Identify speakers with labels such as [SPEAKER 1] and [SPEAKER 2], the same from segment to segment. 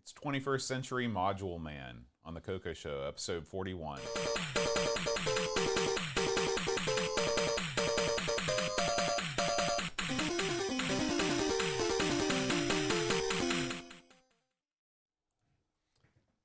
[SPEAKER 1] It's 21st Century Module Man on the CoCo Show, episode 41.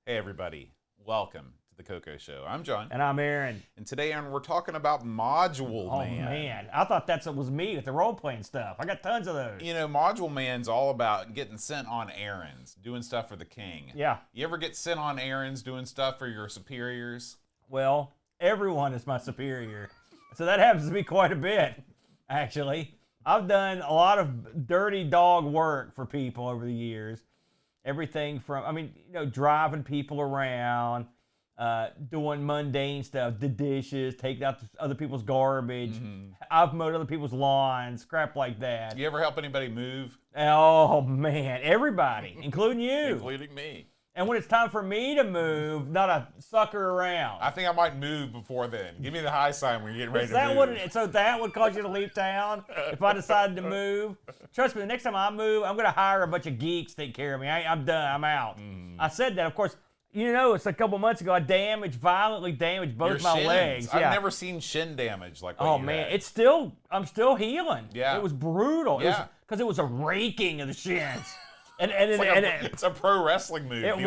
[SPEAKER 1] Hey everybody, welcome to the CoCo Show. I'm John.
[SPEAKER 2] And I'm Aaron.
[SPEAKER 1] And today, Aaron, we're talking about Module Man.
[SPEAKER 2] Oh man, I thought that's what was me with the role-playing stuff. I got tons of those.
[SPEAKER 1] You know, Module Man's all about getting sent on errands, doing stuff for the king.
[SPEAKER 2] Yeah.
[SPEAKER 1] You ever get sent on errands, doing stuff for your superiors?
[SPEAKER 2] Well, everyone is my superior. So that happens to me quite a bit, actually. I've done a lot of dirty dog work for people over the years. Everything from, driving people around, doing mundane stuff, the dishes, taking out other people's garbage. Mm-hmm. I've mowed other people's lawns, crap like that.
[SPEAKER 1] You ever help anybody move?
[SPEAKER 2] Oh, man, everybody, including you.
[SPEAKER 1] Including me.
[SPEAKER 2] And when it's time for me to move, not a sucker around.
[SPEAKER 1] I think I might move before then. Give me the high sign when you're getting ready to move.
[SPEAKER 2] So that would cause you to leave town if I decided to move? Trust me, the next time I move, I'm going to hire a bunch of geeks to take care of me. I'm done. I'm out. I said that, of course. You know, it's a couple months ago, I violently damaged both my legs.
[SPEAKER 1] I've never seen shin damage like what you had.
[SPEAKER 2] I'm still healing.
[SPEAKER 1] Yeah.
[SPEAKER 2] It was brutal.
[SPEAKER 1] Yeah.
[SPEAKER 2] Because it was a raking of the shins.
[SPEAKER 1] It's a pro wrestling move. The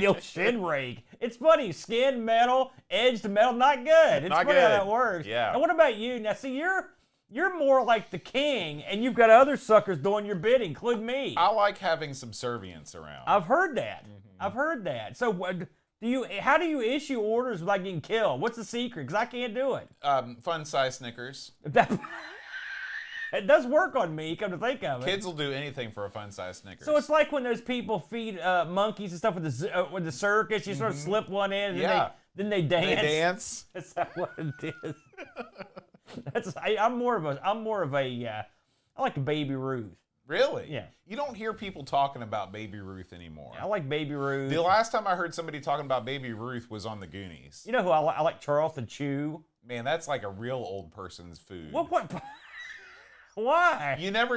[SPEAKER 1] old
[SPEAKER 2] shin rake. It's funny. Skin, metal, edged metal, not good. It's funny how that works.
[SPEAKER 1] Yeah.
[SPEAKER 2] And what about you? Now, see, you're more like the king, and you've got other suckers doing your bidding, including me.
[SPEAKER 1] I like having subservience around.
[SPEAKER 2] I've heard that.
[SPEAKER 1] Mm-hmm.
[SPEAKER 2] I've heard that. So how do you issue orders without getting killed? What's the secret? Because I can't do it.
[SPEAKER 1] Fun size Snickers.
[SPEAKER 2] It does work on me, come to think of it.
[SPEAKER 1] Kids will do anything for a fun size Snickers.
[SPEAKER 2] So it's like when those people feed monkeys and stuff with the circus. You sort of slip one in, and then they dance.
[SPEAKER 1] They dance.
[SPEAKER 2] That's not what it is. I'm more of a I like Baby Ruth.
[SPEAKER 1] Really?
[SPEAKER 2] Yeah.
[SPEAKER 1] You don't hear people talking about Baby Ruth anymore.
[SPEAKER 2] Yeah, I like Baby Ruth.
[SPEAKER 1] The last time I heard somebody talking about Baby Ruth was on the Goonies.
[SPEAKER 2] You know who I like? Charleston Chew.
[SPEAKER 1] Man, that's like a real old person's food.
[SPEAKER 2] What? Why?
[SPEAKER 1] You never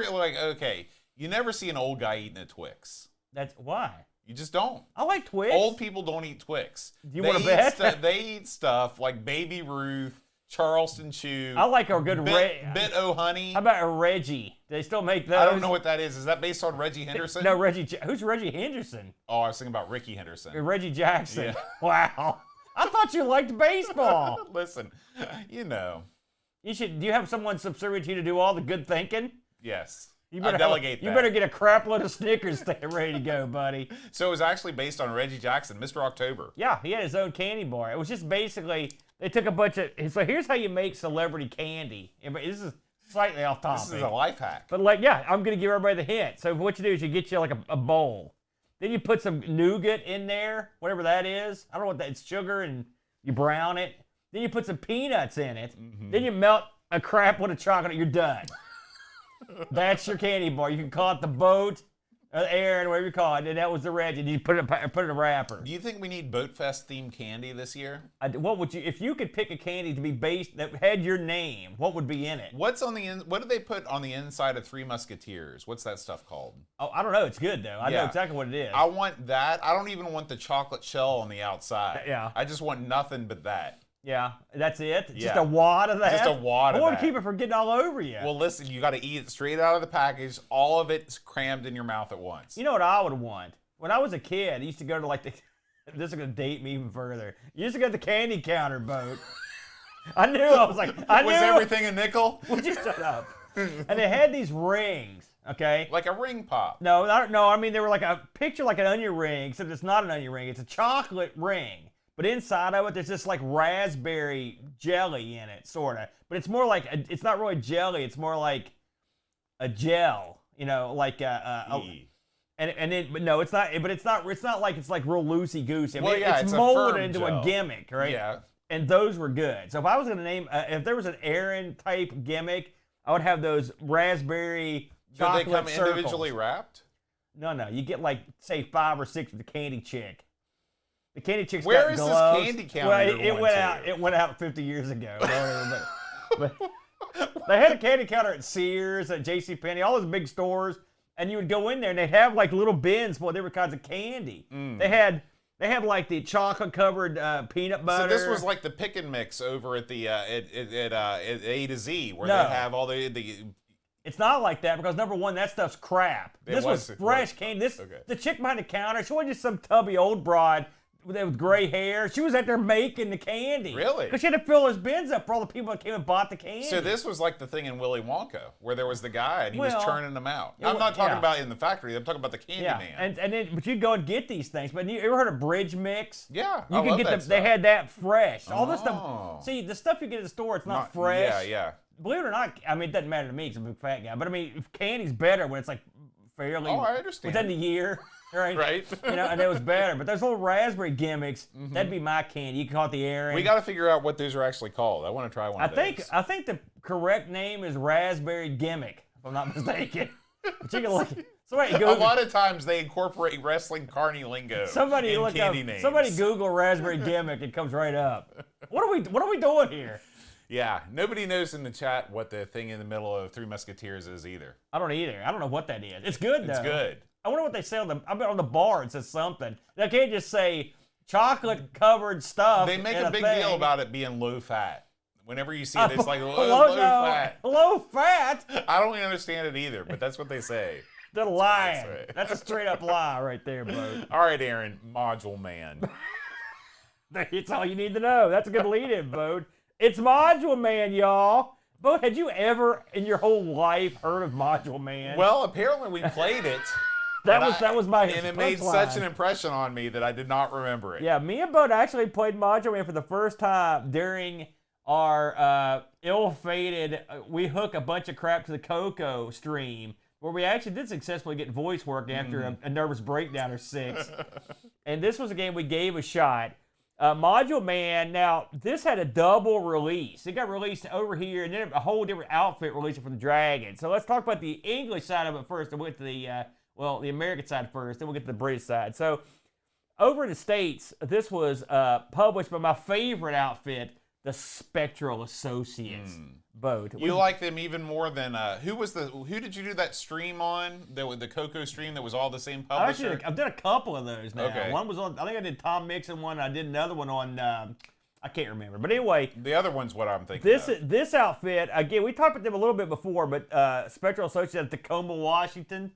[SPEAKER 1] you never see an old guy eating a Twix.
[SPEAKER 2] That's why.
[SPEAKER 1] You just don't.
[SPEAKER 2] I like Twix.
[SPEAKER 1] Old people don't eat Twix.
[SPEAKER 2] Do you want to bet?
[SPEAKER 1] They eat stuff like Baby Ruth, Charleston Chew.
[SPEAKER 2] I like a good
[SPEAKER 1] Bit O' Honey.
[SPEAKER 2] How about a Reggie? Do they still make those?
[SPEAKER 1] I don't know what that is. Is that based on Reggie Henderson?
[SPEAKER 2] No, Who's Reggie Henderson?
[SPEAKER 1] Oh, I was thinking about Ricky Henderson.
[SPEAKER 2] Reggie Jackson.
[SPEAKER 1] Yeah.
[SPEAKER 2] Wow. I thought you liked baseball.
[SPEAKER 1] Listen, you know.
[SPEAKER 2] Do you have someone subservient to you to do all the good thinking?
[SPEAKER 1] Yes.
[SPEAKER 2] You better
[SPEAKER 1] delegate that.
[SPEAKER 2] You better get a crap load of Snickers ready to go, buddy.
[SPEAKER 1] So it was actually based on Reggie Jackson, Mr. October.
[SPEAKER 2] Yeah, he had his own candy bar. It was just basically, they took a bunch of, so here's how you make celebrity candy. This is slightly off topic.
[SPEAKER 1] This is a life hack.
[SPEAKER 2] But I'm going to give everybody the hint. So what you do is you get you like a bowl. Then you put some nougat in there, whatever that is. I don't know what that is. It's sugar, and you brown it. Then you put some peanuts in it. Mm-hmm. Then you melt a crap load of chocolate. You're done. That's your candy bar. You can call it the boat, or the Aaron, whatever you call it. And that was the Reggie. You put it in a wrapper.
[SPEAKER 1] Do you think we need Boat Fest themed candy this year?
[SPEAKER 2] What would you, if you could pick a candy to be based that had your name? What would be in it?
[SPEAKER 1] What do they put on the inside of Three Musketeers? What's that stuff called?
[SPEAKER 2] Oh, I don't know. It's good though. I know exactly what it is.
[SPEAKER 1] I want that. I don't even want the chocolate shell on the outside.
[SPEAKER 2] Yeah.
[SPEAKER 1] I just want nothing but that.
[SPEAKER 2] Yeah, that's it? Just a wad of that?
[SPEAKER 1] Just a wad of that.
[SPEAKER 2] I want to keep it from getting all over you.
[SPEAKER 1] Well, listen, you got to eat it straight out of the package. All of it's crammed in your mouth at once.
[SPEAKER 2] You know what I would want? When I was a kid, I used to go to this is going to date me even further. You used to go to the candy counter boat. Was
[SPEAKER 1] everything a nickel?
[SPEAKER 2] Would you shut up? And they had these rings, okay?
[SPEAKER 1] Like a ring pop.
[SPEAKER 2] No, I mean, they were like a picture like an onion ring, except it's not an onion ring. It's a chocolate ring. But inside of it, there's this like raspberry jelly in it, sort of. But it's more like, it's not really jelly. It's more like a gel, but no, it's not. But it's not like it's like real loosey goosey. I mean, it's molded into a gimmick, right?
[SPEAKER 1] Yeah.
[SPEAKER 2] And those were good. So if I was gonna name, if there was an Aaron type gimmick, I would have those raspberry chocolate circles.
[SPEAKER 1] Do they come individually wrapped?
[SPEAKER 2] No. You get like say 5 or 6 with the candy chick. The candy chick's
[SPEAKER 1] Where
[SPEAKER 2] got
[SPEAKER 1] is
[SPEAKER 2] gloves.
[SPEAKER 1] this candy counter?
[SPEAKER 2] Well, it went out 50 years ago. but they had a candy counter at Sears, at JCPenney, all those big stores. and you would go in there, and they'd have like little bins for different kinds of candy. They had like the chocolate covered peanut butter.
[SPEAKER 1] So this was like the pick and mix over at the at A to Z, where
[SPEAKER 2] No.
[SPEAKER 1] they have all the.
[SPEAKER 2] It's not like that because number one, that stuff's crap. This was fresh candy. The chick behind the counter, she wasn't just some tubby old broad with gray hair. She was out there making the candy.
[SPEAKER 1] Really?
[SPEAKER 2] Because she had to fill those bins up for all the people that came and bought the candy.
[SPEAKER 1] So this was like the thing in Willy Wonka, where there was the guy and he was churning them out.
[SPEAKER 2] Yeah,
[SPEAKER 1] I'm not talking about in the factory. I'm talking about the candy man.
[SPEAKER 2] and then but you'd go and get these things. But you ever heard of Bridge Mix?
[SPEAKER 1] Yeah,
[SPEAKER 2] you could get them. They had that fresh. All this
[SPEAKER 1] Oh.
[SPEAKER 2] stuff. See, the stuff you get at the store, it's not fresh.
[SPEAKER 1] Yeah.
[SPEAKER 2] Believe it or not, I mean, it doesn't matter to me because I'm a big fat guy. But I mean, candy's better when it's like fairly
[SPEAKER 1] I understand.
[SPEAKER 2] within the year, right?
[SPEAKER 1] Right.
[SPEAKER 2] You know, and it was better. But those little raspberry gimmicks, that'd be my candy. You can call it the Aaron.
[SPEAKER 1] We got to figure out what those are actually called. I want to try one. of those.
[SPEAKER 2] I think the correct name is raspberry gimmick, if I'm not mistaken. But you can look. Somebody Google.
[SPEAKER 1] A lot of times they incorporate wrestling carny lingo.
[SPEAKER 2] Somebody
[SPEAKER 1] in
[SPEAKER 2] look
[SPEAKER 1] candy
[SPEAKER 2] up.
[SPEAKER 1] names.
[SPEAKER 2] Somebody Google raspberry gimmick. It comes right up. What are we doing here?
[SPEAKER 1] Yeah, nobody knows in the chat what the thing in the middle of Three Musketeers is either.
[SPEAKER 2] I don't either. I don't know what that is. It's good though.
[SPEAKER 1] It's good.
[SPEAKER 2] I wonder what they say on the. I bet on the bar it says something. They can't just say chocolate covered stuff.
[SPEAKER 1] They make
[SPEAKER 2] in
[SPEAKER 1] a big
[SPEAKER 2] thing.
[SPEAKER 1] deal about it being low fat. Whenever you see it, it's like low fat.
[SPEAKER 2] Low fat.
[SPEAKER 1] I don't even understand it either, but that's what they say.
[SPEAKER 2] They're lying.
[SPEAKER 1] right.
[SPEAKER 2] That's a straight up lie right there, bro.
[SPEAKER 1] All right, Aaron, Module Man.
[SPEAKER 2] That's all you need to know. That's a good lead-in, Bode. It's Module Man, y'all. Bode, had you ever in your whole life heard of Module Man?
[SPEAKER 1] Well, apparently we played it.
[SPEAKER 2] that was my
[SPEAKER 1] And it made such an impression on me that I did not remember it.
[SPEAKER 2] Yeah, me and Bode actually played Module Man for the first time during our ill-fated, we hook a bunch of crap to the CoCo stream, where we actually did successfully get voice work after a nervous breakdown or 6. And this was a game we gave a shot. Module Man, now, this had a double release. It got released over here, and then a whole different outfit released it for the Dragon. So let's talk about the English side of it first, and we'll get to the American side first, then we'll get to the British side. So over in the States, this was published by my favorite outfit, the Spectral Associates. Bode.
[SPEAKER 1] You like them even more than who did you do that stream on? The CoCo stream that was all the same publisher?
[SPEAKER 2] Actually, I've done a couple of those now.
[SPEAKER 1] Okay.
[SPEAKER 2] One was on, I think I did Tom Mixon one. I did another one on, I can't remember. But anyway,
[SPEAKER 1] The other one's what I'm thinking of.
[SPEAKER 2] this outfit, again, we talked about them a little bit before, but Spectral Associates out of Tacoma, Washington.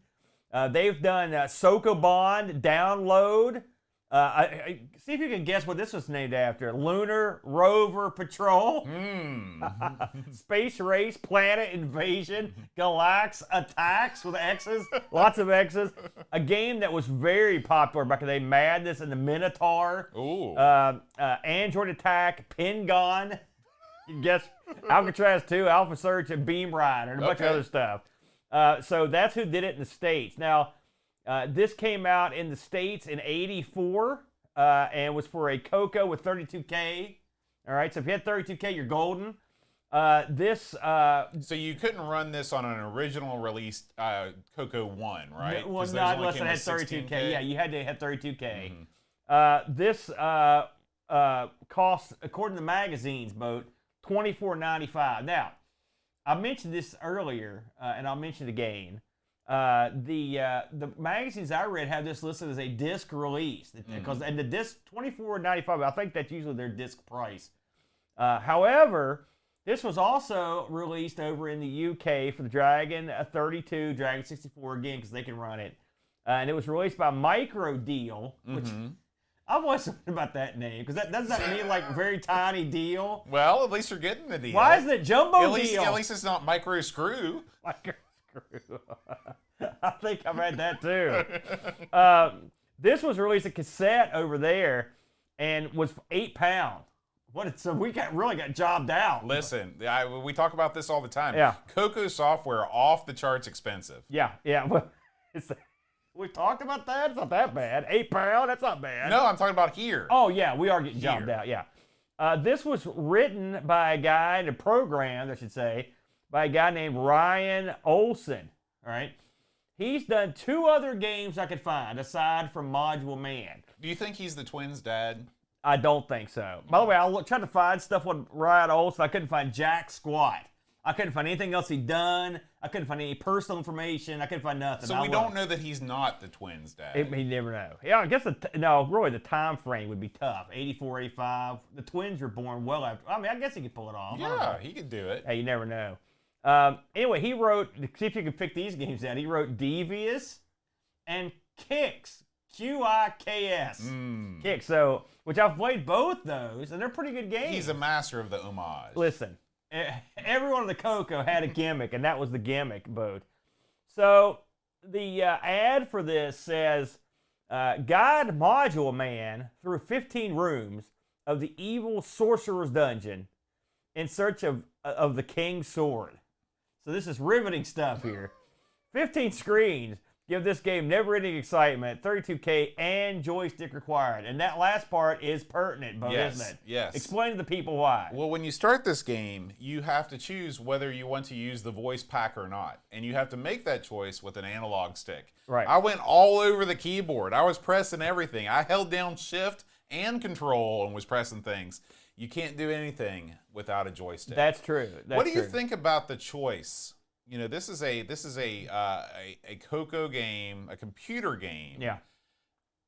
[SPEAKER 2] They've done Sokobond, Download. See if you can guess what this was named after. Lunar Rover Patrol. Space Race, Planet Invasion, Galax Attacks with X's. Lots of X's. A game that was very popular back in the day. Madness and the Minotaur.
[SPEAKER 1] Ooh.
[SPEAKER 2] Android Attack, Pingon. You guess Alcatraz 2, Alpha Search, and Beam Rider, and a bunch of other stuff. So that's who did it in the States. Now, this came out in the States in '84 and was for a CoCo with 32K. All right, so if you had 32K, you're golden.
[SPEAKER 1] So you couldn't run this on an original release CoCo 1, right?
[SPEAKER 2] Well,
[SPEAKER 1] 'Cause
[SPEAKER 2] not
[SPEAKER 1] those only
[SPEAKER 2] unless it
[SPEAKER 1] came
[SPEAKER 2] had
[SPEAKER 1] with
[SPEAKER 2] 32K.
[SPEAKER 1] 16K?
[SPEAKER 2] Yeah, you had to have 32K. This costs, according to magazines, Boat, $24.95. Now, I mentioned this earlier, and I'll mention it again. The magazines I read have this listed as a disc release, because and the disc $24.95. I think that's usually their disc price. However, this was also released over in the UK for the Dragon 32, Dragon 64 again, because they can run it, and it was released by Micro Deal, which I was wondering about that name, because doesn't that mean like very tiny deal?
[SPEAKER 1] Well, at least you're getting the deal.
[SPEAKER 2] Why isn't it Jumbo
[SPEAKER 1] Deal?
[SPEAKER 2] Deal?
[SPEAKER 1] At least it's not Micro Screw.
[SPEAKER 2] Micro Screw. I think I've had that too. This was released a cassette over there, and was £8. So we really got jobbed out.
[SPEAKER 1] Listen, we talk about this all the time.
[SPEAKER 2] Yeah.
[SPEAKER 1] CoCo software off the charts expensive.
[SPEAKER 2] Yeah. Well, we talked about that. It's not that bad. £8. That's not bad.
[SPEAKER 1] No, I'm talking about here.
[SPEAKER 2] Oh yeah, we are getting jobbed out. Yeah. This was written by a guy, and programmed, I should say, by a guy named Ryan Olson. All right. He's done 2 other games I could find aside from Module Man.
[SPEAKER 1] Do you think he's the twins' dad?
[SPEAKER 2] I don't think so. By the way, I tried to find stuff on Ryan Olson. I couldn't find jack squat. I couldn't find anything else he'd done. I couldn't find any personal information. I couldn't find nothing.
[SPEAKER 1] So we don't know that he's not the twins' dad.
[SPEAKER 2] You never know. Yeah, I guess really the time frame would be tough. 84, 85. The twins were born well after. I mean, I guess he could pull it off.
[SPEAKER 1] Yeah, he could do it.
[SPEAKER 2] Hey, you never know. Anyway, he wrote. See if you can pick these games out. He wrote Devious and Kicks. Q-I-K-S. Kicks. So, which I've played both those, and they're pretty good games.
[SPEAKER 1] He's a master of the homage.
[SPEAKER 2] Listen. Everyone in the CoCo had a gimmick, and that was the gimmick boat. So the ad for this says, guide Module Man through 15 rooms of the evil sorcerer's dungeon in search of the king's sword. So this is riveting stuff here. 15 screens give this game never-ending excitement, 32K, and joystick required. And that last part is pertinent, Bo, isn't it?
[SPEAKER 1] Yes.
[SPEAKER 2] Explain to the people why.
[SPEAKER 1] Well, when you start this game, you have to choose whether you want to use the voice pack or not. And you have to make that choice with an analog stick.
[SPEAKER 2] Right.
[SPEAKER 1] I went all over the keyboard. I was pressing everything. I held down Shift and Control and was pressing things. You can't do anything without a joystick.
[SPEAKER 2] That's true.
[SPEAKER 1] What do you think about the choice? You know, this is a CoCo game, a computer game.
[SPEAKER 2] Yeah.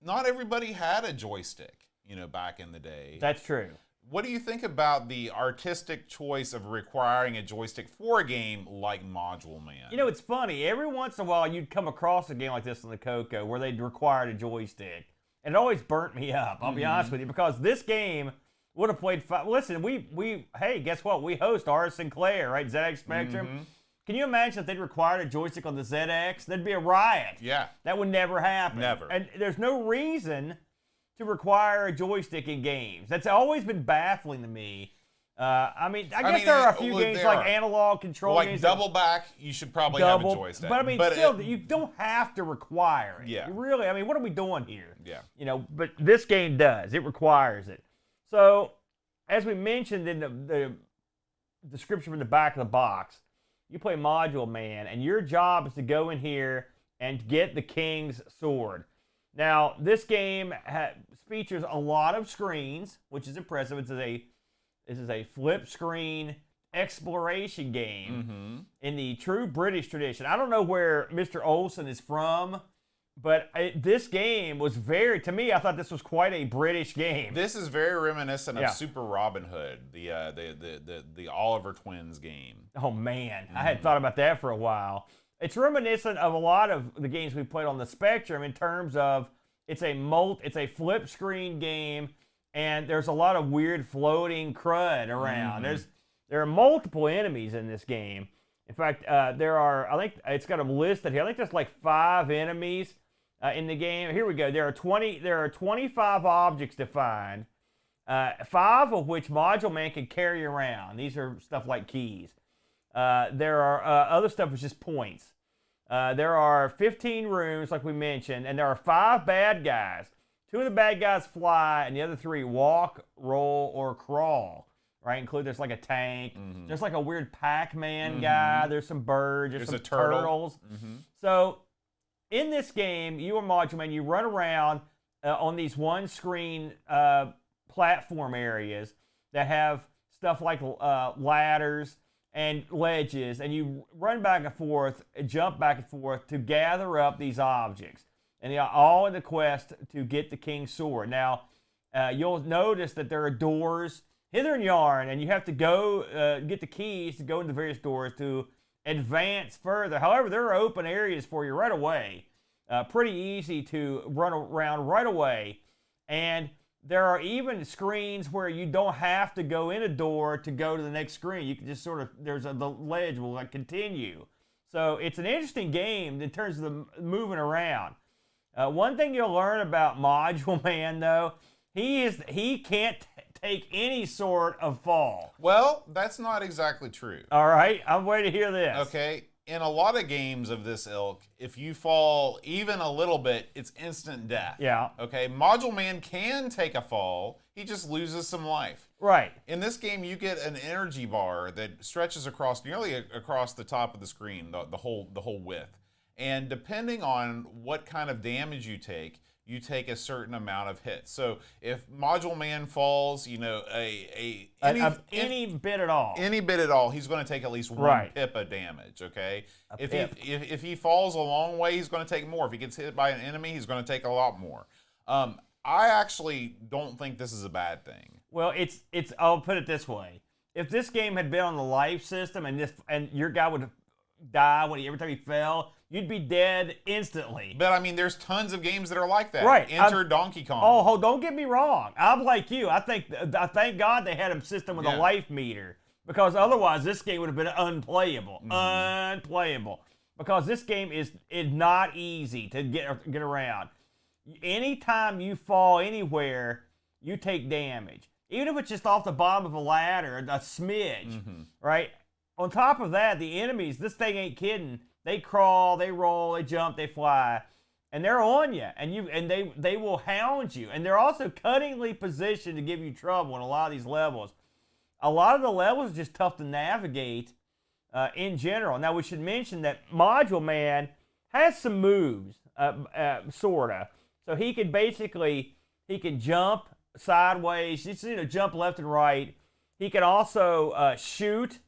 [SPEAKER 1] Not everybody had a joystick, back in the day.
[SPEAKER 2] That's true.
[SPEAKER 1] What do you think about the artistic choice of requiring a joystick for a game like Module Man?
[SPEAKER 2] You know, it's funny. Every once in a while, you'd come across a game like this on the CoCo where they'd required a joystick. And it always burnt me up, I'll be honest with you, because this game would have played listen, hey, guess what? We host R. Sinclair, right? ZX Spectrum. Can you imagine if they'd required a joystick on the ZX? There'd be a riot.
[SPEAKER 1] Yeah.
[SPEAKER 2] That would never happen.
[SPEAKER 1] Never.
[SPEAKER 2] And there's no reason to require a joystick in games. That's always been baffling to me. I guess there are a few games like analog control games.
[SPEAKER 1] Like Double Back, you should probably have a joystick.
[SPEAKER 2] But still, you don't have to require it.
[SPEAKER 1] Yeah.
[SPEAKER 2] Really, what are we doing here?
[SPEAKER 1] Yeah.
[SPEAKER 2] But this game does. It requires it. So, as we mentioned in the description from the back of the box, you play Module Man, and your job is to go in here and get the king's sword. Now, this game features a lot of screens, which is impressive. This is a flip screen exploration game in the true British tradition. I don't know where Mr. Olsen is from, but this game was to me, I thought this was quite a British game.
[SPEAKER 1] This is very reminiscent of Super Robin Hood, the Oliver Twins game.
[SPEAKER 2] Oh man, I had thought about that for a while. It's reminiscent of a lot of the games we played on the Spectrum in terms of it's a flip screen game, and there's a lot of weird floating crud around. There are multiple enemies in this game. In fact, I think it's got them listed here. I think there's like 5 enemies in the game. Here we go. There are 25 objects to find, 5 of which Module Man can carry around. These are stuff like keys. There are other stuff which is points. There are 15 rooms, like we mentioned, and there are 5 bad guys. 2 of the bad guys fly, and the other 3 walk, roll, or crawl. Right? There's like a tank. There's like a weird Pac-Man guy. There's some birds. There's some turtles. So, in this game, you are Module Man. You run around on these one-screen platform areas that have stuff like ladders and ledges, and you run back and forth, jump back and forth to gather up these objects. And they are all in the quest to get the king's sword. Now, you'll notice that there are doors hither and yon, and you have to go get the keys to go into various doors to advance further. However, there are open areas for you right away. Pretty easy to run around right away. And there are even screens where you don't have to go in a door to go to the next screen. You can just the ledge will continue. So it's an interesting game in terms of the moving around. One thing you'll learn about Module Man, though, he can't take any sort of fall.
[SPEAKER 1] Well, that's not exactly true.
[SPEAKER 2] All right, I'm waiting to hear this.
[SPEAKER 1] Okay, in a lot of games of this ilk, if you fall even a little bit, it's instant death.
[SPEAKER 2] Yeah.
[SPEAKER 1] Okay, Module Man can take a fall. He just loses some life.
[SPEAKER 2] Right.
[SPEAKER 1] In this game, you get an energy bar that stretches nearly across the top of the screen, the whole width. And depending on what kind of damage you take, you take a certain amount of hits. So if Module Man falls, you know,
[SPEAKER 2] any bit at all,
[SPEAKER 1] he's going to take at least one
[SPEAKER 2] Right.
[SPEAKER 1] pip of damage. Okay,
[SPEAKER 2] pip.
[SPEAKER 1] if he falls a long way, he's going to take more. If he gets hit by an enemy, he's going to take a lot more. I actually don't think this is a bad thing.
[SPEAKER 2] Well, it's. I'll put it this way: if this game had been on the life system and your guy would die every time he fell, you'd be dead instantly.
[SPEAKER 1] But I mean, there's tons of games that are like that.
[SPEAKER 2] Right.
[SPEAKER 1] Enter Donkey Kong.
[SPEAKER 2] Oh, don't get me wrong. I'm like you. I thank God they had a system with a life meter, because otherwise this game would have been unplayable. Unplayable. Because this game is not easy to get around. Anytime you fall anywhere, you take damage. Even if it's just off the bottom of a ladder, a smidge, right? On top of that, the enemies, this thing ain't kidding. They crawl, they roll, they jump, they fly, and they're on you, and they will hound you, and they're also cunningly positioned to give you trouble in a lot of these levels. A lot of the levels are just tough to navigate in general. Now we should mention that Module Man has some moves, sorta. So he can jump sideways, jump left and right. He can also shoot.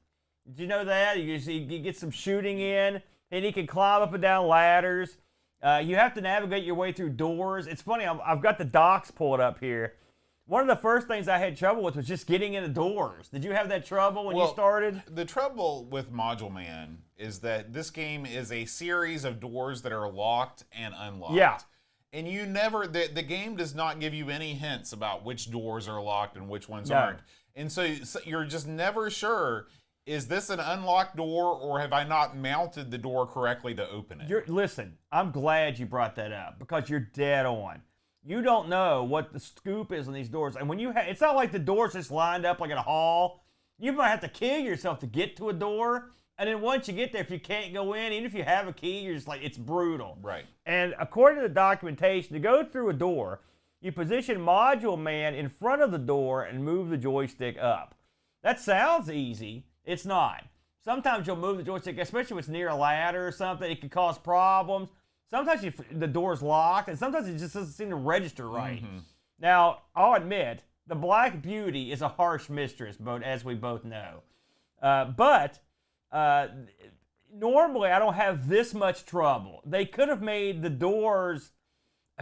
[SPEAKER 2] Did you know that? You get some shooting in, and he can climb up and down ladders. You have to navigate your way through doors. It's funny, I've got the docs pulled up here. One of the first things I had trouble with was just getting into doors. Did you have that trouble when you started?
[SPEAKER 1] The trouble with Module Man is that this game is a series of doors that are locked and unlocked.
[SPEAKER 2] Yeah.
[SPEAKER 1] And you never, the game does not give you any hints about which doors are locked and which ones aren't. And so you're just never sure, is this an unlocked door, or have I not mounted the door correctly to open it?
[SPEAKER 2] Listen, I'm glad you brought that up, because you're dead on. You don't know what the scoop is on these doors. And when it's not like the doors just lined up like in a hall. You might have to kill yourself to get to a door. And then once you get there, if you can't go in, even if you have a key, you're just like, it's brutal.
[SPEAKER 1] Right.
[SPEAKER 2] And according to the documentation, to go through a door, you position Module Man in front of the door and move the joystick up. That sounds easy. It's not. Sometimes you'll move the joystick, especially if it's near a ladder or something. It can cause problems. Sometimes the door's locked, and sometimes it just doesn't seem to register right. Now, I'll admit, the Black Beauty is a harsh mistress, as we both know. But normally, I don't have this much trouble. They could have made the doors.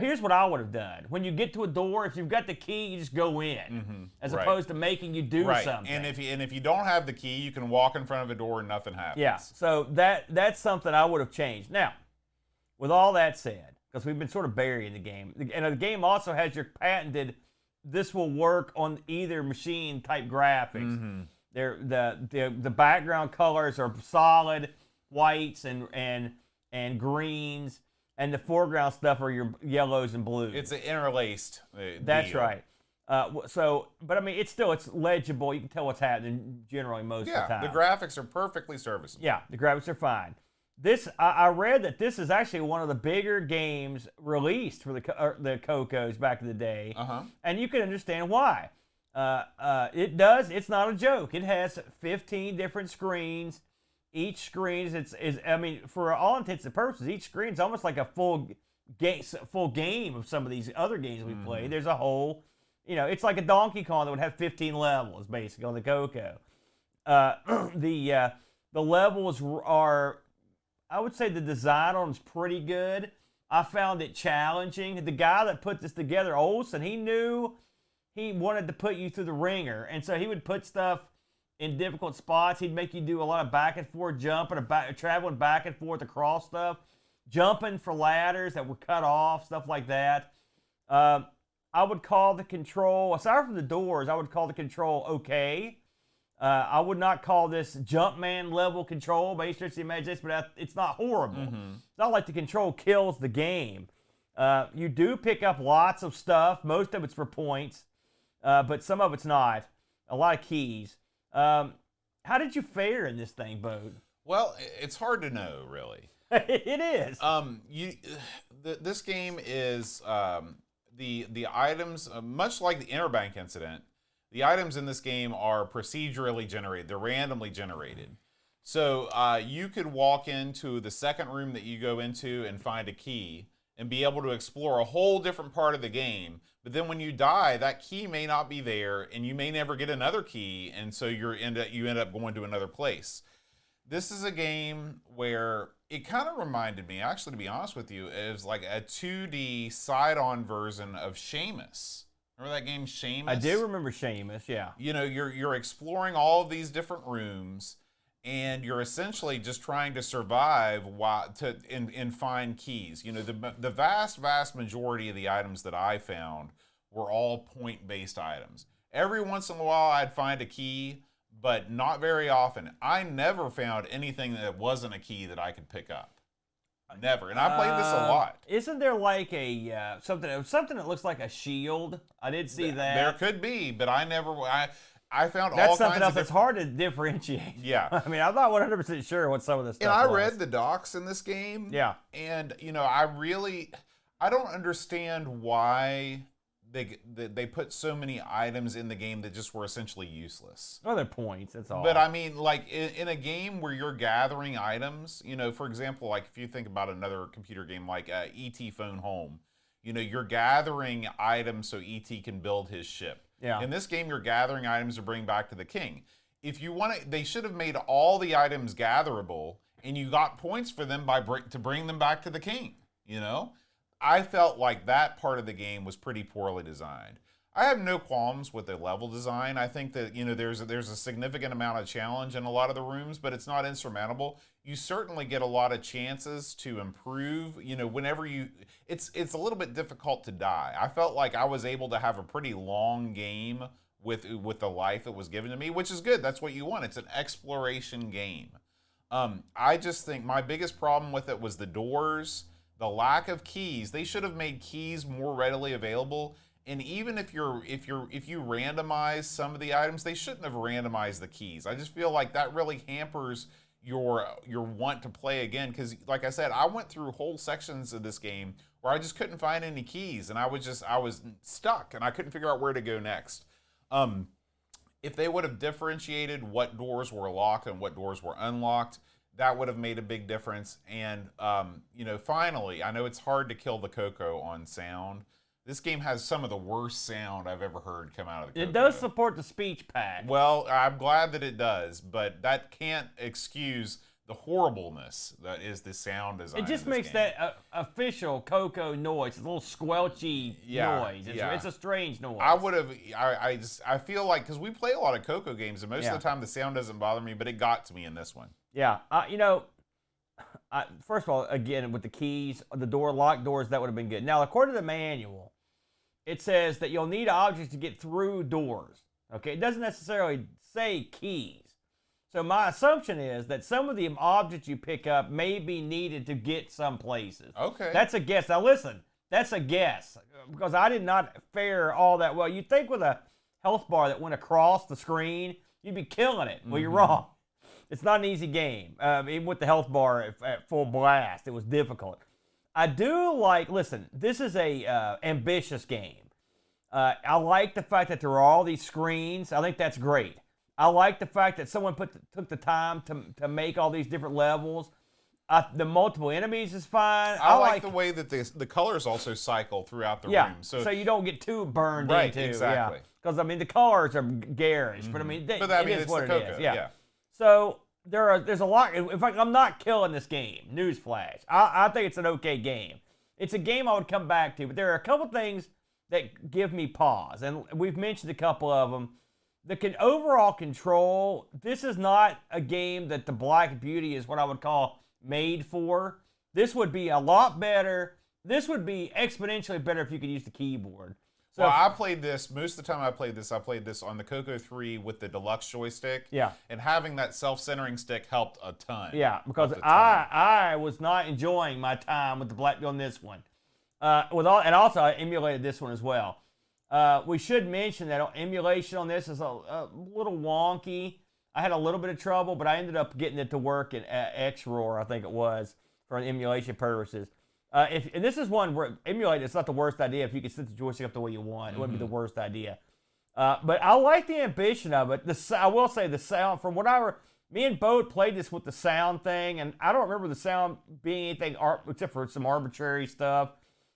[SPEAKER 2] Here's what I would have done. When you get to a door, if you've got the key, you just go in, as opposed to making you do something.
[SPEAKER 1] And if you don't have the key, you can walk in front of a door and nothing happens.
[SPEAKER 2] Yeah. So that's something I would have changed. Now, with all that said, because we've been sort of burying the game, and the game also has your patented, this will work on either machine type graphics. The background colors are solid whites and greens, and the foreground stuff are your yellows and blues.
[SPEAKER 1] It's an interlaced
[SPEAKER 2] That's
[SPEAKER 1] deal.
[SPEAKER 2] right. But I mean, it's legible. You can tell what's happening generally most of the time.
[SPEAKER 1] The graphics are perfectly serviceable.
[SPEAKER 2] Yeah, the graphics are fine. I read that this is actually one of the bigger games released for the CoCos back in the day, and you can understand why. It's not a joke. It has 15 different screens. Each screen is I mean, for all intents and purposes, each screen is almost like a full game of some of these other games we play. There's a whole, it's like a Donkey Kong that would have 15 levels basically on the CoCo. The levels are, I would say the design on them is pretty good. I found it challenging. The guy that put this together, Olsen, he knew he wanted to put you through the ringer, and so he would put stuff in difficult spots. He'd make you do a lot of back and forth jumping, traveling back and forth across stuff, jumping for ladders that were cut off, stuff like that. I would call the control, aside from the doors, I would call the control okay. I would not call this Jumpman level control by any stretch of the imagination, but it's not horrible. It's not like the control kills the game. You do pick up lots of stuff. Most of it's for points, but some of it's not. A lot of keys. How did you fare in this thing, Bode?
[SPEAKER 1] Well, it's hard to know, really.
[SPEAKER 2] It is.
[SPEAKER 1] This game is the items, much like the Interbank incident. The items in this game are procedurally generated. They're randomly generated. So you could walk into the second room that you go into and find a key, and be able to explore a whole different part of the game. But then when you die, that key may not be there, and you may never get another key, and so you end up going to another place. This is a game where it kind of reminded me, actually, to be honest with you, it was like a 2D side-on version of Seamus. Remember that game, Seamus?
[SPEAKER 2] I do remember Seamus, yeah.
[SPEAKER 1] You know, you're exploring all of these different rooms, and you're essentially just trying to survive and find keys. You know, the vast majority of the items that I found were all point-based items. Every once in a while, I'd find a key, but not very often. I never found anything that wasn't a key that I could pick up. Never. And I played this a lot.
[SPEAKER 2] Isn't there like a something that looks like a shield? I did see that.
[SPEAKER 1] There could be, but I never. I found all kinds of
[SPEAKER 2] That's something else that's hard to differentiate.
[SPEAKER 1] Yeah.
[SPEAKER 2] I mean, I'm not 100% sure what some of this stuff
[SPEAKER 1] And I
[SPEAKER 2] was.
[SPEAKER 1] read the docs in this game.
[SPEAKER 2] Yeah.
[SPEAKER 1] And, you know, I don't understand why they put so many items in the game that just were essentially useless.
[SPEAKER 2] Oh, they're points, that's all.
[SPEAKER 1] But I mean, like in a game where you're gathering items, you know, for example, like if you think about another computer game like E.T. Phone Home, you know, you're gathering items so E.T. can build his ship.
[SPEAKER 2] Yeah.
[SPEAKER 1] In this game, you're gathering items to bring back to the king. If you want to, they should have made all the items gatherable, and you got points for them to bring them back to the king. You know, I felt like that part of the game was pretty poorly designed. I have no qualms with the level design. I think that, you know, there's a significant amount of challenge in a lot of the rooms, but it's not insurmountable. You certainly get a lot of chances to improve. You know, whenever it's a little bit difficult to die. I felt like I was able to have a pretty long game with the life that was given to me, which is good. That's what you want. It's an exploration game. I just think my biggest problem with it was the doors, the lack of keys. They should have made keys more readily available. And even if you randomize some of the items, they shouldn't have randomized the keys. I just feel like that really hampers your want to play again. Because, like I said, I went through whole sections of this game where I just couldn't find any keys, and I was stuck, and I couldn't figure out where to go next. If they would have differentiated what doors were locked and what doors were unlocked, that would have made a big difference. And you know, finally, I know it's hard to kill the CoCo on sound. This game has some of the worst sound I've ever heard come out of the CoCo.
[SPEAKER 2] It does support the speech pack.
[SPEAKER 1] Well, I'm glad that it does, but that can't excuse the horribleness that is the sound design.
[SPEAKER 2] It just makes that official CoCo noise, a little squelchy noise. It's a strange noise.
[SPEAKER 1] I feel like, because we play a lot of CoCo games, and most of the time the sound doesn't bother me, but it got to me in this one.
[SPEAKER 2] Yeah, you know, first of all, again, with the keys, the locked doors, that would have been good. Now, according to the manual, it says that you'll need objects to get through doors. Okay, it doesn't necessarily say keys. So my assumption is that some of the objects you pick up may be needed to get some places.
[SPEAKER 1] Okay.
[SPEAKER 2] That's a guess. Now listen, that's a guess, because I did not fare all that well. You'd think with a health bar that went across the screen, you'd be killing it. Well, you're wrong. It's not an easy game. Even with the health bar at full blast, it was difficult. I do like, listen, this is a ambitious game. I like the fact that there are all these screens. I think that's great. I like the fact that someone took the time to make all these different levels. The multiple enemies is fine.
[SPEAKER 1] I like the way that the colors also cycle throughout the room.
[SPEAKER 2] So you don't get too burned into.
[SPEAKER 1] Right, exactly.
[SPEAKER 2] Because, I mean, the colors are garish, but I mean, it is what it is.
[SPEAKER 1] Yeah.
[SPEAKER 2] So there's a lot. In fact, I'm not killing this game. Newsflash. I think it's an okay game. It's a game I would come back to, but there are a couple things that give me pause, and we've mentioned a couple of them. The overall control, this is not a game that the Black Beauty is what I would call made for. This would be a lot better. This would be exponentially better if you could use the keyboard. So
[SPEAKER 1] well, I played this, most of the time I played this on the CoCo 3 with the deluxe joystick.
[SPEAKER 2] Yeah.
[SPEAKER 1] And having that self-centering stick helped a ton.
[SPEAKER 2] Yeah, because I was not enjoying my time with the Black Beauty on this one. And also I emulated this one as well. We should mention that emulation on this is a little wonky. I had a little bit of trouble, but I ended up getting it to work in XRoar, I think it was, for emulation purposes. And this is one where emulate, it's not the worst idea. If you can set the joystick up the way you want, it wouldn't be the worst idea. But I like the ambition of it. I will say the sound, from what me and Bo played this with the sound thing, and I don't remember the sound being anything except for some arbitrary stuff.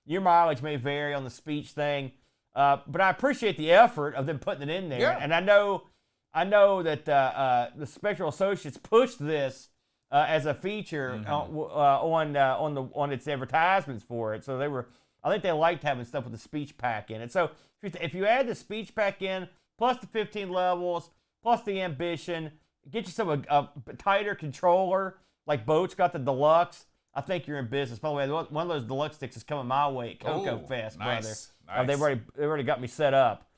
[SPEAKER 2] Your mileage may vary on the speech thing, but I appreciate the effort of them putting it in there.
[SPEAKER 1] Yeah.
[SPEAKER 2] And I know that the Spectral Associates pushed this as a feature on its advertisements for it. So I think they liked having stuff with the speech pack in it. So if you add the speech pack in, plus the 15 levels, plus the ambition, get yourself a tighter controller, like Boat's got the deluxe, I think you're in business. By the way, one of those deluxe sticks is coming my way at CoCo Fest, brother.
[SPEAKER 1] Nice.
[SPEAKER 2] They've already got me set up.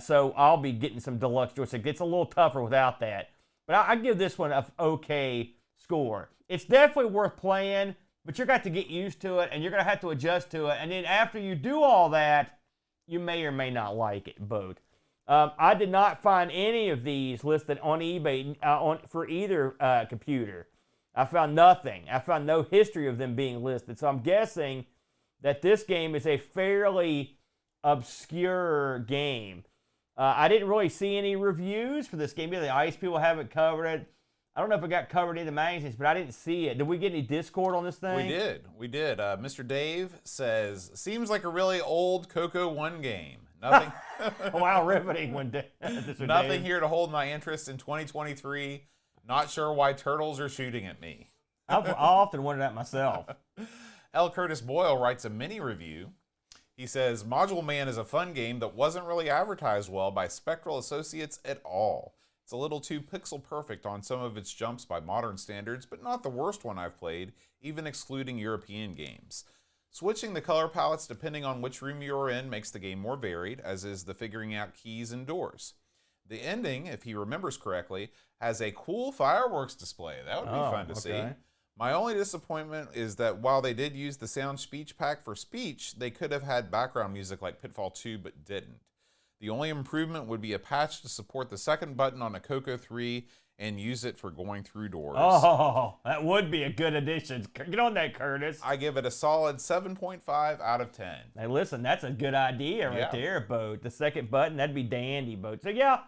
[SPEAKER 2] So I'll be getting some deluxe joystick. It's a little tougher without that. But I give this one an okay score. It's definitely worth playing, but you're going to get used to it, and you're going to have to adjust to it. And then after you do all that, you may or may not like it, both. I did not find any of these listed on eBay for either computer. I found nothing. I found no history of them being listed. So I'm guessing that this game is a fairly obscure game. I didn't really see any reviews for this game. Maybe the ICE people haven't covered it. I don't know if it got covered in the magazines, but I didn't see it. Did we get any Discord on this thing?
[SPEAKER 1] We did. Mr. Dave says, seems like a really old CoCo 1 game. Nothing.
[SPEAKER 2] Wow, riveting one day.
[SPEAKER 1] Nothing here to hold my interest in 2023. Not sure why turtles are shooting at me.
[SPEAKER 2] I often wonder that myself.
[SPEAKER 1] L. Curtis Boyle writes a mini review. He says, Module Man is a fun game that wasn't really advertised well by Spectral Associates at all. It's a little too pixel perfect on some of its jumps by modern standards, but not the worst one I've played, even excluding European games. Switching the color palettes depending on which room you're in makes the game more varied, as is the figuring out keys and doors. The ending, if he remembers correctly, has a cool fireworks display. That would be fun to see. My only disappointment is that while they did use the sound speech pack for speech, they could have had background music like Pitfall 2, but didn't. The only improvement would be a patch to support the second button on a CoCo 3 and use it for going through doors.
[SPEAKER 2] Oh, that would be a good addition. Get on that, Curtis.
[SPEAKER 1] I give it a solid 7.5 out of 10.
[SPEAKER 2] Hey, listen, that's a good idea right there, Boat. The second button, that'd be dandy, Boat. So, yeah,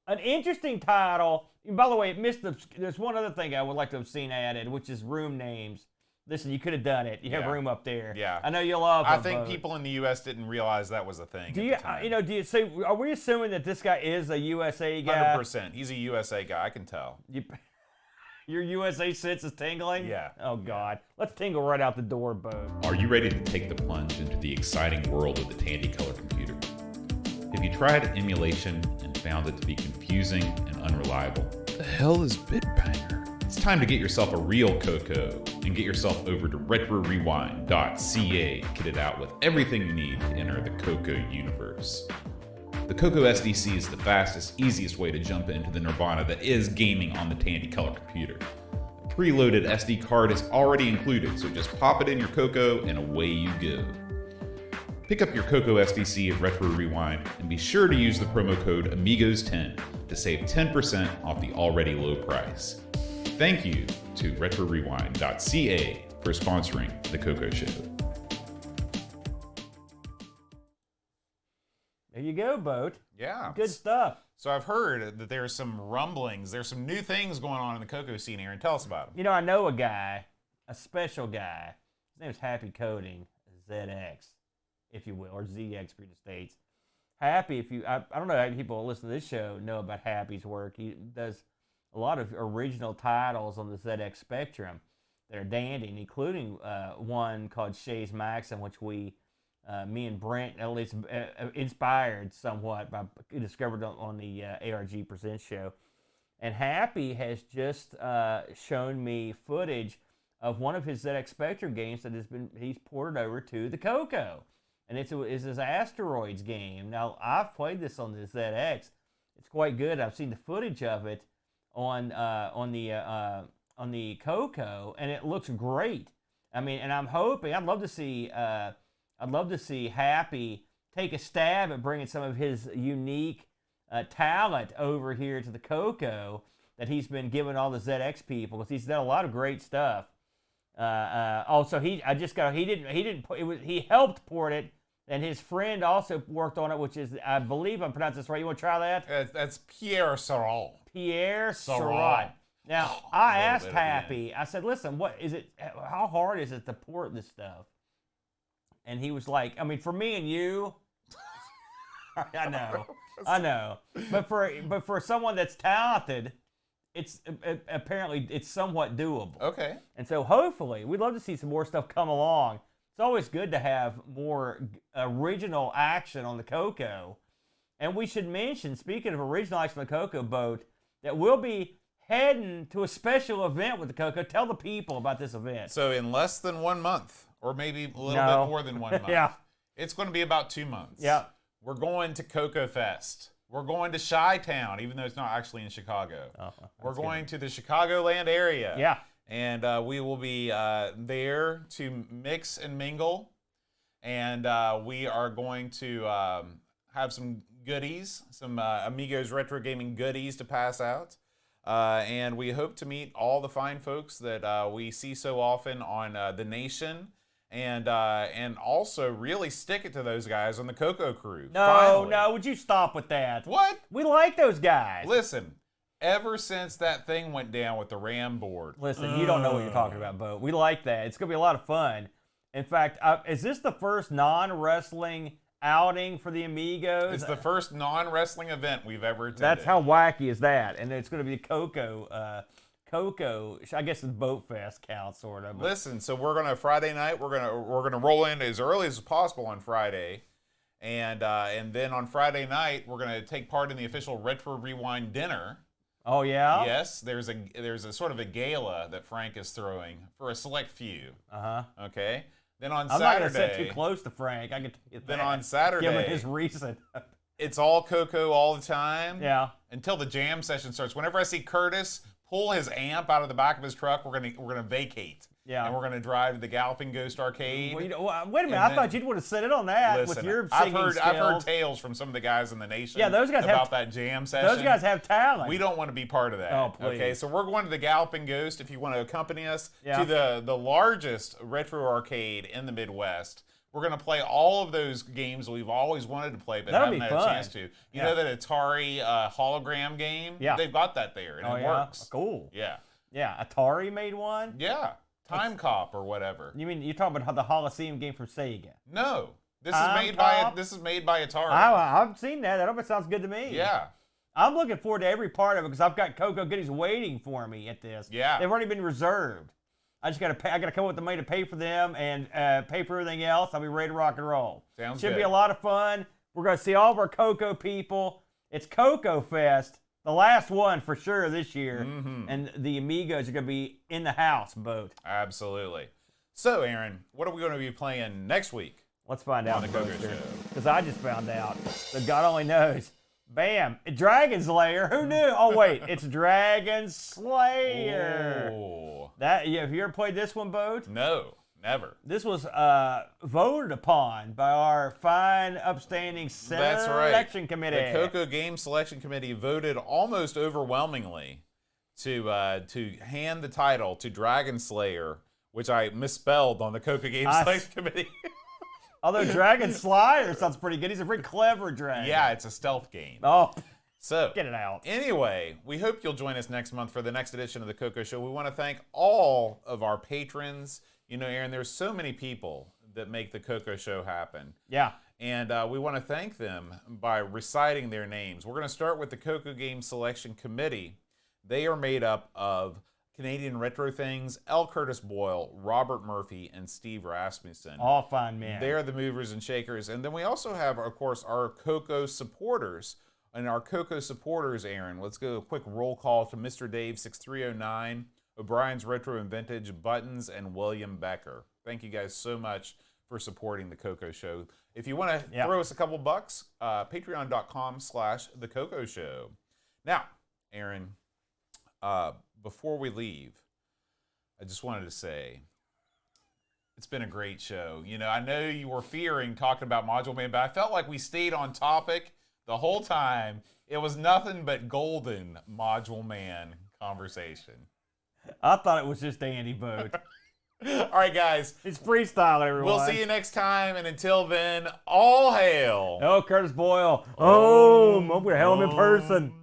[SPEAKER 2] an interesting title. And by the way, there's one other thing I would like to have seen added, which is room names. Listen, you could have done it. You have room up there.
[SPEAKER 1] Yeah.
[SPEAKER 2] I know you love them,
[SPEAKER 1] I think people in the U.S. didn't realize that was a thing.
[SPEAKER 2] Do you say, are we assuming that this guy is a USA guy?
[SPEAKER 1] 100%. He's a USA guy. I can tell.
[SPEAKER 2] Your USA sense is tingling?
[SPEAKER 1] Yeah.
[SPEAKER 2] Oh, God. Let's tingle right out the door, Bo.
[SPEAKER 3] Are you ready to take the plunge into the exciting world of the Tandy Color Computer? Have you tried emulation and found it to be confusing and unreliable?
[SPEAKER 1] The hell is Bitbanger?
[SPEAKER 3] It's time to get yourself a real CoCo and get yourself over to RetroRewind.ca and get it out with everything you need to enter the CoCo universe. The CoCo SDC is the fastest, easiest way to jump into the nirvana that is gaming on the Tandy Color Computer. A preloaded SD card is already included, so just pop it in your CoCo and away you go. Pick up your CoCo SDC at Retro Rewind and be sure to use the promo code AMIGOS10 to save 10% off the already low price. Thank you to RetroRewind.ca for sponsoring the CoCo Show.
[SPEAKER 2] There you go, Boat.
[SPEAKER 1] Yeah.
[SPEAKER 2] Good stuff.
[SPEAKER 1] So I've heard that there's some rumblings, there's some new things going on in the CoCo scene here, and tell us about them.
[SPEAKER 2] You know, I know a guy, a special guy. His name is Happy Coding, ZX, if you will, or ZX for the States. Happy, I don't know how many people who listen to this show know about Happy's work. He does a lot of original titles on the ZX Spectrum that are dandy, including one called Shay's Maxim, which me and Brent at least inspired somewhat by discovered on the ARG Presents show. And Happy has just shown me footage of one of his ZX Spectrum games that he's ported over to the CoCo, and it's his Asteroids game. Now I've played this on the ZX. It's quite good. I've seen the footage of it on the CoCo, and it looks great. I mean, and I'm hoping I'd love to see Happy take a stab at bringing some of his unique talent over here to the CoCo that he's been giving all the ZX people, because he's done a lot of great stuff. Also, he helped port it, and his friend also worked on it, which is, I believe I'm pronouncing this right. You want to try that?
[SPEAKER 1] That's Pierre Sarrault.
[SPEAKER 2] Pierre Sarrault. Now, I asked Happy, I said, listen, what is it? How hard is it to port this stuff? and he was like, I mean, for me and you, I know, but for someone that's talented, it's apparently it's somewhat doable.
[SPEAKER 1] Okay.
[SPEAKER 2] And so hopefully, we'd love to see some more stuff come along. It's always good to have more original action on the CoCo. And we should mention, speaking of original action on the CoCo boat, that we'll be heading to a special event with the CoCo. Tell the people about this event.
[SPEAKER 1] So in less than 1 month, or maybe a little bit more than 1 month,
[SPEAKER 2] Yeah.
[SPEAKER 1] it's going to be about 2 months.
[SPEAKER 2] Yeah.
[SPEAKER 1] We're going to CoCo Fest. We're going to Chi-Town, even though it's not actually in Chicago. We're going to the Chicagoland area.
[SPEAKER 2] Yeah.
[SPEAKER 1] And we will be there to mix and mingle. And we are going to have some goodies, some Amigos Retro Gaming goodies to pass out. And we hope to meet all the fine folks that we see so often on The Nation. And also really stick it to those guys on the CoCo crew.
[SPEAKER 2] No, would you stop with that?
[SPEAKER 1] What?
[SPEAKER 2] We like those guys.
[SPEAKER 1] Listen, ever since that thing went down with the RAM board.
[SPEAKER 2] Listen, you don't know what you're talking about, Bo. We like that. It's going to be a lot of fun. In fact, is this the first non-wrestling outing for the Amigos?
[SPEAKER 1] It's the first non-wrestling event we've ever attended.
[SPEAKER 2] That's how wacky is that? And it's going to be CoCo, I guess the Boat Fest counts, sort of.
[SPEAKER 1] Listen, so we're gonna Friday night. We're gonna roll in as early as possible on Friday, and then on Friday night we're gonna take part in the official Retro Rewind dinner.
[SPEAKER 2] Oh yeah.
[SPEAKER 1] Yes, there's a sort of a gala that Frank is throwing for a select few. Okay. Then on
[SPEAKER 2] I'm
[SPEAKER 1] Saturday,
[SPEAKER 2] not gonna sit too close to Frank. I get to get
[SPEAKER 1] then
[SPEAKER 2] that.
[SPEAKER 1] on Saturday,
[SPEAKER 2] given his recent.
[SPEAKER 1] it's all CoCo all the time.
[SPEAKER 2] Yeah.
[SPEAKER 1] Until the jam session starts. Whenever I see Curtis pull his amp out of the back of his truck, we're gonna vacate.
[SPEAKER 2] Yeah.
[SPEAKER 1] And we're gonna drive to the Galloping Ghost Arcade.
[SPEAKER 2] Well, wait a minute. I thought you'd want to sit in on that with your singing skills.
[SPEAKER 1] I've heard tales from some of the guys in the Nation.
[SPEAKER 2] Yeah, those guys
[SPEAKER 1] about that jam session.
[SPEAKER 2] Those guys have talent.
[SPEAKER 1] We don't want to be part of that.
[SPEAKER 2] Oh, please.
[SPEAKER 1] Okay, so we're going to the Galloping Ghost. If you want to accompany us
[SPEAKER 2] Yeah.
[SPEAKER 1] to the largest retro arcade in the Midwest. We're going to play all of those games we've always wanted to play, but
[SPEAKER 2] That'll
[SPEAKER 1] haven't
[SPEAKER 2] be
[SPEAKER 1] had
[SPEAKER 2] fun.
[SPEAKER 1] a chance to. You know that Atari hologram game?
[SPEAKER 2] Yeah.
[SPEAKER 1] They've got that there, and it works.
[SPEAKER 2] Cool.
[SPEAKER 1] Yeah.
[SPEAKER 2] Yeah, Atari made one?
[SPEAKER 1] Yeah. Time Cop or whatever.
[SPEAKER 2] You mean you're talking about the Holocene game from Sega?
[SPEAKER 1] No. This
[SPEAKER 2] Time
[SPEAKER 1] is
[SPEAKER 2] Cop?
[SPEAKER 1] made by Atari.
[SPEAKER 2] I've seen that. That almost sounds good to me.
[SPEAKER 1] Yeah.
[SPEAKER 2] I'm looking forward to every part of it because I've got CoCo goodies waiting for me at this.
[SPEAKER 1] Yeah.
[SPEAKER 2] They've already been reserved. I just got to pay. I got to come up with the money to pay for them and pay for everything else. I'll be ready to rock and roll.
[SPEAKER 1] Sounds
[SPEAKER 2] Should
[SPEAKER 1] good.
[SPEAKER 2] be a lot of fun. We're going to see all of our CoCo people. It's CoCo Fest, the last one for sure this year. And the Amigos are going to be in the house, Boat.
[SPEAKER 1] Absolutely. So, Aaron, what are we going to be playing next week?
[SPEAKER 2] Let's find out.
[SPEAKER 1] On the CoCo Show.
[SPEAKER 2] Because I just found out. So God only knows. Bam! Dragon Slayer. Who knew? Oh wait, it's Dragon Slayer.
[SPEAKER 1] Oh.
[SPEAKER 2] Have you ever played this one, Boat?
[SPEAKER 1] No, never.
[SPEAKER 2] This was voted upon by our fine, upstanding selection committee.
[SPEAKER 1] The CoCo Game Selection Committee voted almost overwhelmingly to hand the title to Dragon Slayer, which I misspelled on the CoCo Game Selection Committee.
[SPEAKER 2] Although Dragon Slayer sounds pretty good. He's a pretty clever dragon.
[SPEAKER 1] Yeah, it's a stealth game.
[SPEAKER 2] Oh,
[SPEAKER 1] so
[SPEAKER 2] get it out.
[SPEAKER 1] Anyway, we hope you'll join us next month for the next edition of the CoCo Show. We want to thank all of our patrons. You know, Aaron, there's so many people that make the CoCo Show happen.
[SPEAKER 2] Yeah.
[SPEAKER 1] And we want to thank them by reciting their names. We're going to start with the CoCo Game Selection Committee. They are made up of Canadian Retro Things, L. Curtis Boyle, Robert Murphy, and Steve Rasmussen.
[SPEAKER 2] All fine men.
[SPEAKER 1] They're the movers and shakers. And then we also have, of course, our CoCo supporters. And our CoCo supporters, Aaron, let's go a quick roll call to Mr. Dave 6309, O'Brien's Retro and Vintage, Buttons, and William Becker. Thank you guys so much for supporting the CoCo Show. If you want to throw us a couple bucks, patreon.com/the CoCo Show. Now, Aaron, before we leave, I just wanted to say it's been a great show. You know, I know you were fearing talking about Module Man, but I felt like we stayed on topic the whole time. It was nothing but golden Module Man conversation.
[SPEAKER 2] I thought it was just Andy Boat.
[SPEAKER 1] All right, guys.
[SPEAKER 2] It's freestyle, everyone.
[SPEAKER 1] We'll see you next time, and until then, all hail.
[SPEAKER 2] Oh, Curtis Boyle. Oh, I'm going to hail him in person.